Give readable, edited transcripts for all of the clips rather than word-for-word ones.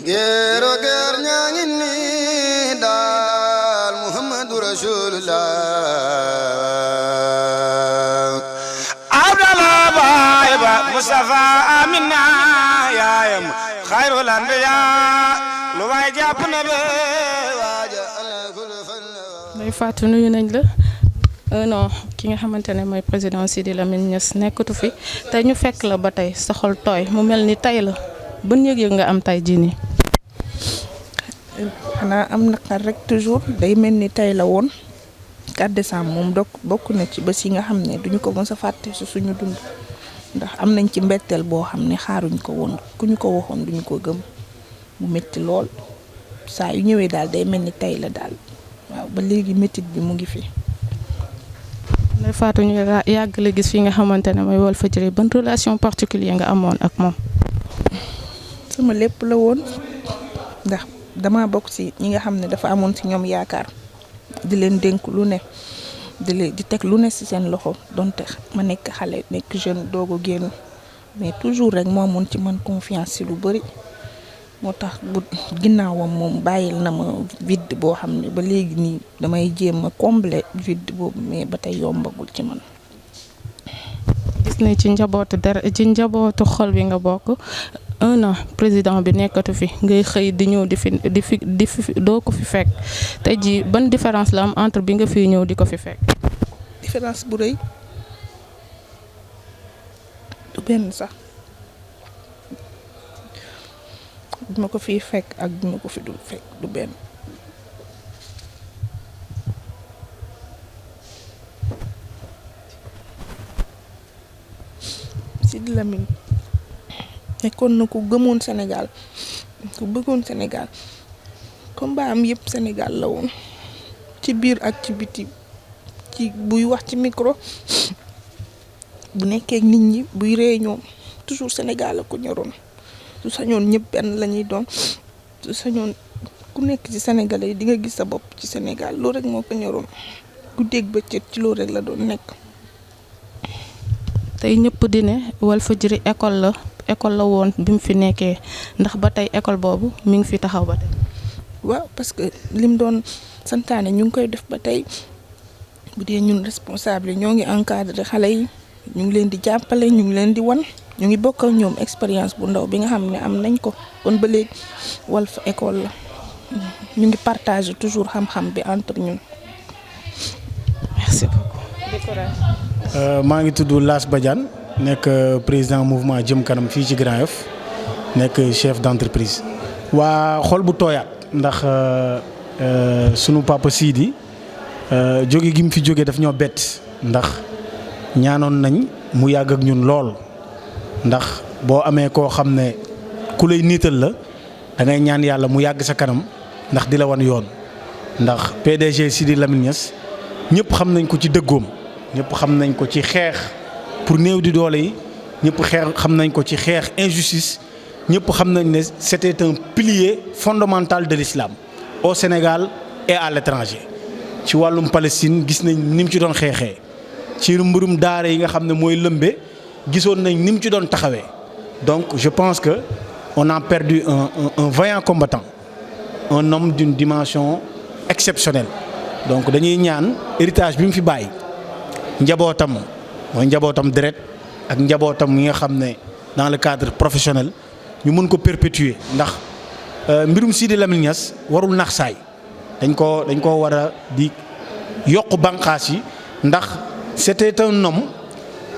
géero géer ñaa ngi nii daal Muhammadu Rasulullah Abdallah baay ba Mustafa Amina yaayam xayrul anbiya lu waay jàpp na be waaja alakul fan Ndeye Fatou nuyu nañ la non ki nga xamante ne mooy président Sidi Lamine Niass nekkatu fi te ñu fekk la ba tey sa xol tooy mu mel ni tey la ban yëg-yëg nga am tey jii nii. xanaa am naqar rek toujours day mel ni tey la woon 4 décembre moom bokk na ci bés yi nga xam ne duñu ko mës a fàtte si suñu dund ndax am nañ ci mbetteel boo xam ne xaaruñ ko woon ku ñu ko waxoon duñu ko gëm mu métti lool saa yu ñëwee daal day mel ni tey la daal waaw ba léegi métit bi mu ngi fi. Ndeye Fatou ñu yàgg la gis fi nga xamante ne mooy Walfadjri ban relation particulier nga amoon ak moom. sama lépp la woon ndax dama bokk ci ñi nga xam ne dafa amoon ci ñoom yaakaar di leen dénk lu ne di teg lu ne ci seen loxo donte ma nekk xale nekk jeune doogu génn mais toujours rek moo amoon ci man confiance ci lu bari moo tax bu ginnaawam moom bàyyil na ma vide boo xam ne ba léegi nii damay jéem a combler vide boobu mais ba tey yombagul ci man. gis ne ci njabootu xol bi nga bokk 1 an président bi nekkatu fi ngay xëy di ñëw di fi doo ko fi fekk tey jii ban différence la am entre bi nga fiy ñëw di ko fi fekk. différence bu rëy du benn sax bi ma ko fiy fekk ak bi ma ko fi dul fekk du benn. Sidi Lamine nekkoon na ku gëmoon Sénégal ku bëggoon Sénégal combat am yëpp Sénégal la woon ci biir ak ci biti ci buy wax ci micro bu nekkee nit ñi buy réunion toujours Sénégal la ko ñoroon su sañoon ñëpp benn la ñuy doon su sañoon ku nekk ci Sénégalais yi di nga gis sa bopp ci Sénégal loolu rek moo ko ñoroon ku dégg bëccëg ci loolu rek la doon nekk. tey ñëpp di ne Walfadjri école la woon bi mu fi nekkee ndax ba tey école boobu mi ngi fi taxaw ba tey. waaw parce que lim doon santaane ñu ngi koy def ba tey bu dee ñun responsable ñoo ngi encadré xale yi ñu ngi leen di jàppale ñu ngi leen di wan ñu ngi bokk ak ñoom expérience bu ndaw bi nga xam ne am nañ ko kon ba léegi Walf école la ñu ngi partager toujours xam-xam bi entre ñun. merci beaucoup. maa ngi tudd Lass Badiane nekk président mouvement jëm kanam fii ci Grand Yoff nekk chef d'entreprise. waa xol bu tooyaat ndax sunu papa Sidi jóge gi mu fi jóge daf ñoo bett ndax ñaanoon nañ mu yàgg ak ñun lool ndax boo amee koo xam ne ku lay niital la da ngay ñaan yàlla mu yàgg sa kanam ndax di la wan yoon ndax PDG Sidi Lamine Niass ñëpp xam nañ ko ci dëggoom. ñëpp xam nañ ko ci xeex pour néew di doole yi ñëpp xam nañ ko ci xeex injustice ñëpp xam nañ ne c'était un pilier fondamental de l'islam au Sénégal et à l'étranger ci wàllum Palestine gis nañ ni mu ci doon xeexee ci mbirum daara yi nga xam ne mooy lëmbe gisoon nañ ni mu ci doon taxawee donc je pense que on a perdu un vaillant combattant un homme d'une dimension exceptionnelle donc dañuy ñaan héritage bi mu fi bàyyi. njabootam mooy njabootam deret ak njabootam yi nga xam ne dans le cadre professionnel ñu mën ko perpétuer ndax mbirum Sidi Lamine Niass warul nax saay dañ ko war a di yokk bànqaas yi ndax c'était un homme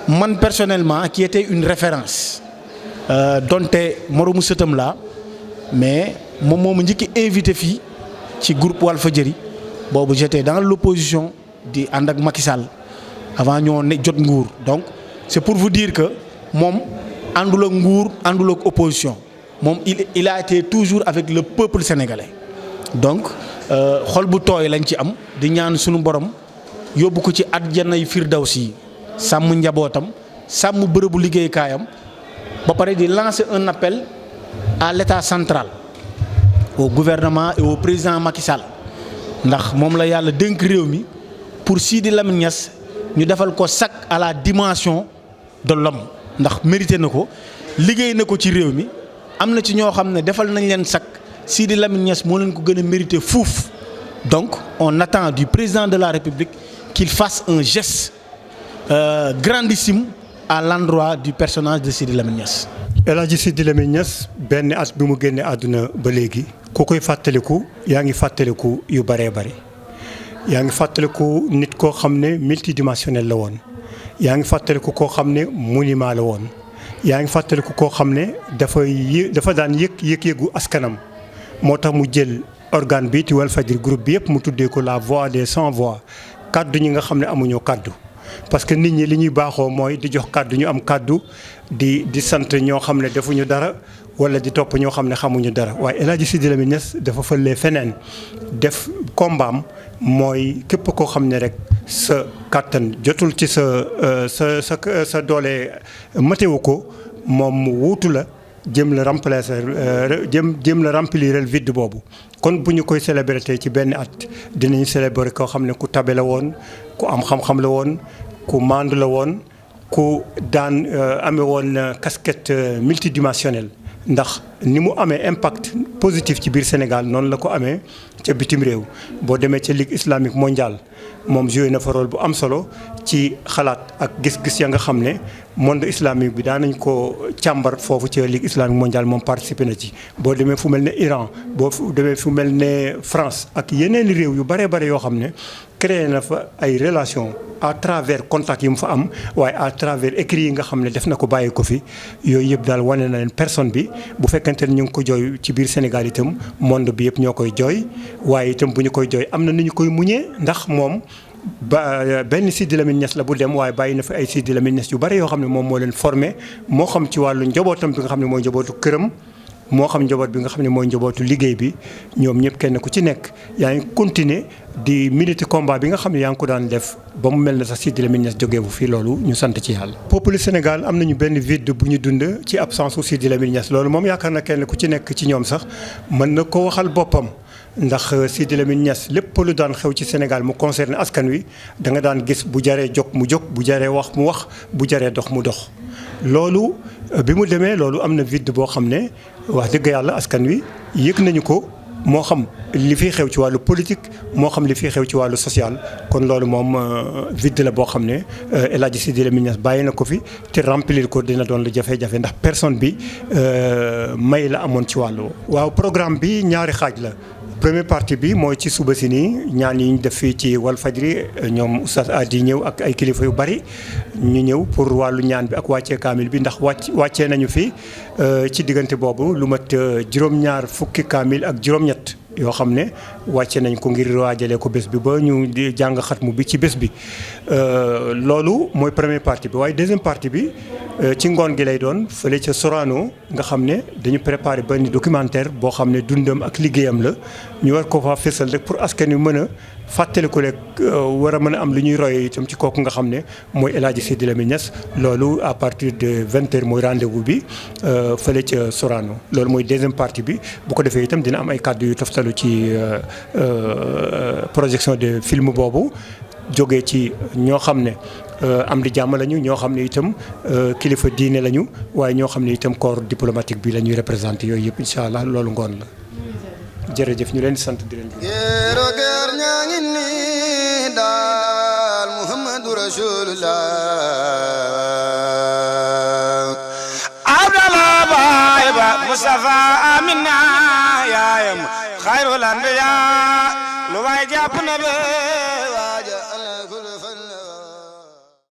man personnellement qui était une référence donte moromu sëtam la mais moom moo ma njëkk invité fii ci groupe Walfadjri boobu j'étais dans l'opposition di ànd ak Macky Sall avant ñoo ne jot nguur donc c'est pour vous dire que moom àndul ak nguur àndul ak opposition moom il a été toujours avec le peuple sénégalais donc xol bu tooy lañ ci am di ñaan suñu borom yóbbu ko ci àjjanay firdawsi sàmm njabootam sàmm bërëbu liggéeykaayam ba pare di lancer un appel à l'État central au gouvernement et au président Macky Sall ndax moom la yàlla dénk réew mi pour Sidi Lamine Niass ñu defal ko sac à la dimension de l'homme ndax mérité na ko liggéey na ko ci réew mi am na ci ñoo xam ne defal nañ leen sax Sidi Lamine Niass moo leen ko gën a mérité fuuf donc on attend du président de la République qu'il fasse un geste grandissime à l'endroit du personnage de Sidi Lamine Niass. El Hadji Sidi Lamine Niass benn at bi mu génne àdduna ba léegi ku koy fàttaliku yaa ngi fàttaliku yu bëree bëri yaa ngi fàttaliku nit koo xam ne multidimensionnel la woon yaa ngi fàttaliku koo xam ne monument la woon yaa ngi fàttaliku koo xam ne dafa daan yëg-yëgu askanam moo tax mu jël organe bi ci Walfadjri groupe bi yëpp mu tuddee ko la voix des sans voix kaddu ñi nga xam ne amuñoo kaddu. parce que nit ñi li ñuy baaxoo mooy di jox kàddu ñu am kàddu di sant ñoo xam ne defuñu dara wala di topp ñoo xam ne xamuñu dara waaye El Hadji Sidi Lamine Niass dafa fëlee feneen def kombaam mooy képp koo xam ne rek sa kàttan jotul ci sa doole matewu ko moom mu wuutu la jëm la remplacer jëm la remplir vide boobu. kon bu ñu koy célébrer ci benn at dinañu célébrer koo xam ne ku tabe la woon ku am xam-xam la woon ku maandu la woon ku daan amee woon casquette multidimensionnelle ndax ni mu amee impact positif ci biir Sénégal noonu la ko amee ca bitim réew boo demee ca Ligue islamique mondiale moom joué na fa rôle bu am solo ci xalaat ak gis-gis ya nga xam ne monde islamique bi daan nañ ko càmbar foofu ca Ligue islamique mondiale moom participé na ci. boo demee fu mel ne Iran boo demee fu mel ne France ak yeneen réew yu bëree bëri yoo xam ne créé na fa ay relations à travers contact yi mu fa am waaye à travers écrits yi nga xam ne def na ko bàyyi ko fi yooyu yëpp daal wane na leen personne bi bu fekkente ne ñu ngi ko jooy ci biir Sénégal itam monde bi yëpp ñoo koy jooy waaye itam bu ñu koy jooy am na nu ñu koy muñee ndax moom benn Sidi Lamine Niass la bu dem waaye bàyyi na fi ay Sidi Lamine Niass yu bari yoo xam ne moom moo leen formé moo xam ci wàllu njabootam bi nga xam ne mooy njabootu këram moo xam njaboot bi nga xam ne mooy njabootu liggéey bi ñoom ñëpp kenn ku ci nekk yaa ngi continuer di militer combat bi nga xam ne yaa ngi ko daan def ba mu mel ne sax Sidi Lamine Niass jógee bu fii loolu ñu sant ci yàlla. peuple Sénégal am nañu benn vide bu ñu dund ci absence u Sidi Lamine Niass loolu moom yaakaar na kenn ku ci nekk ci ñoom sax mën na ko waxal boppam. ndax Sidi Lamine Niass lépp lu daan xew ci Sénégal mu concerné askan wi da nga daan gis bu jaree jóg mu jóg bu jaree wax mu wax bu jaree dox mu dox. loolu bi mu demee loolu am na vide boo xam ne wax dëgg yàlla askan wi yëg nañu ko moo xam li fiy xew ci wàllu politique moo xam li fiy xew ci wàllu social kon loolu moom vide la boo xam ne El Hadji Sidi Lamine Niass bàyyi na ko fi te remplir ko dina doon lu jafe-jafe ndax personne bi may la amoon ci wàllu. waaw programme bi ñaari xaaj la. première partie bi mooy ci suba si nii ñaan yi ñu def fii ci Walfadjri ñoom Oustaz Adi ñëw ak ay kilifa yu bari ñu ñëw pour wàllu ñaan bi ak wàccee kaamil bi ndax wàccee nañu fi ci diggante boobu lu mat juróom-ñaar fukki kaamil ak juróom-ñett yoo xam ne wàcce nañ ko ngir waajalee ko bés bi ba ñu di jàng xatmu bi ci bés bi loolu mooy première partie bi waaye deuxième partie bi ci ngoon gi lay doon fële ca Sorano nga xam ne dañu préparé benn documentaire boo xam ne dundam ak liggéeyam la ñu war ko fa fésal rek pour askan wi mën a fàttaliku rek war a mën a am lu ñuy royee itam ci kooku nga xam ne mooy El Hadji Sidi Lamine Niass loolu à partir de 20h mooy rendez-vous bi fële ca Sorano loolu mooy deuxième partie bi bu ko defee itam dina am ay kàddu yu toftalu ci projection de film boobu jógee ci ñoo xam ne am di jàmm lañu ñoo xam ne itam kilifa diine lañu waaye ñoo xam ne itam corps diplomatique bi la ñuy représenté yooyu yëpp incha allah loolu ngoon la jërëjëf ñu leen di sant di leen géero géer ñaa ngi nii daal Muhammadu Rasulullah Abdallah baay ba Mustafa Amina yaayam xayrul anbiya lu waay jàpp na be waaja